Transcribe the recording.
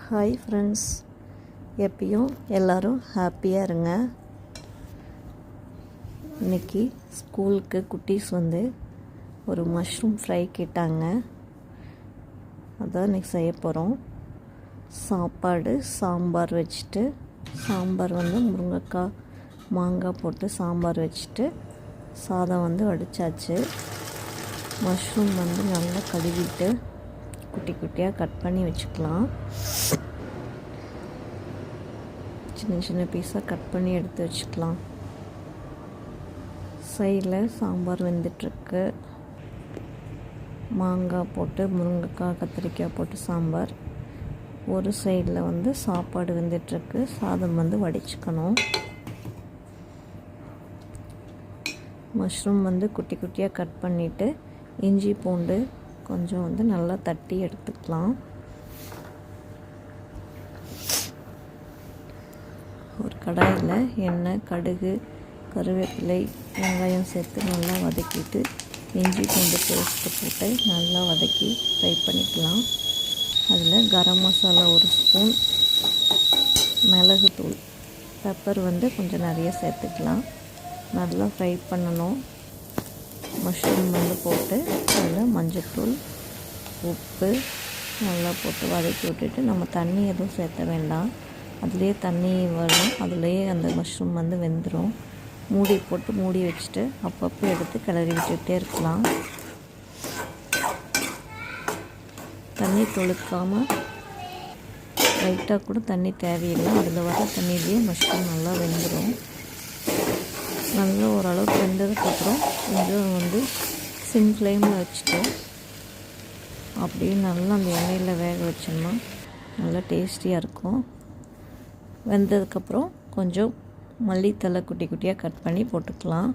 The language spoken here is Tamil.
ஹாய் ஃப்ரெண்ட்ஸ், எப்பயும் எல்லோரும் ஹாப்பியாக இருங்க. இன்றைக்கி ஸ்கூலுக்கு குட்டீஸ் வந்து ஒரு மஷ்ரூம் ஃப்ரை கேட்டாங்க. அதான் இன்றைக்கி செய்ய போகிறோம். சாப்பாடு சாம்பார் வச்சுட்டு, சாம்பார் வந்து முருங்கைக்காய் மாங்காய் போட்டு சாம்பார் வச்சுட்டு சாதம் வந்து வடித்தாச்சு. மஷ்ரூம் வந்து நல்லா கழுவிட்டு குட்டி குட்டியாக கட் பண்ணி வச்சுக்கலாம். சின்ன சின்ன பீஸாக கட் பண்ணி எடுத்து வச்சுக்கலாம். சைடில் சாம்பார் வெந்துட்டுருக்கு. மாங்காய் போட்டு முருங்கைக்காய் கத்திரிக்காய் போட்டு சாம்பார். ஒரு சைடில் வந்து சாப்பாடு வெந்துட்டுருக்கு. சாதம் வந்து வடிச்சுக்கணும். மஷ்ரூம் வந்து குட்டி குட்டியாக கட் பண்ணிவிட்டு இஞ்சி பூண்டு கொஞ்சம் வந்து நல்லா தட்டி எடுத்துக்கலாம். ஒரு கடாயில் எண்ணெய், கடுகு, கருவேப்பிலை, வெங்காயம் சேர்த்து நல்லா வதக்கிட்டு இஞ்சி பூண்டு பேஸ்ட்டு போட்டு நல்லா வதக்கி ஃப்ரை பண்ணிக்கலாம். அதில் கரம் மசாலா 1 ஸ்பூன், மிளகுத்தூள், பெப்பர் வந்து கொஞ்சம் நிறைய சேர்த்துக்கலாம். நல்லா ஃப்ரை பண்ணணும். மஷ்ரூம் வந்து போட்டு அதில் மஞ்சள்தூள், உப்பு நல்லா போட்டு வதக்கி விட்டுட்டு நம்ம தண்ணி எதுவும் சேர்த்த வேண்டாம். அதுலேயே தண்ணி வரும். அதுலேயே அந்த மஷ்ரூம் வந்து வெந்துடும். மூடி போட்டு மூடி வச்சுட்டு அப்பப்போ எடுத்து கிளறி விட்டுகிட்டே இருக்கலாம். தண்ணி தொளுக்காமல் லைட்டாக கூட தண்ணி தேவையில்லை. அதில் வர தண்ணியிலேயே மஷ்ரூம் நல்லா வெந்துடும். நல்லா ஓரளவுக்கு வெந்ததுக்கப்புறம் கொஞ்சம் வந்து சிம் ஃப்ளேமில் வச்சுட்டு அப்படியே நல்லா அந்த எண்ணெயில் வேக வச்சோம்னா நல்லா டேஸ்டியாக இருக்கும். வெந்ததுக்கப்புறம் கொஞ்சம் மல்லித்தழை குட்டி குட்டியாக கட் பண்ணி போட்டுக்கலாம்.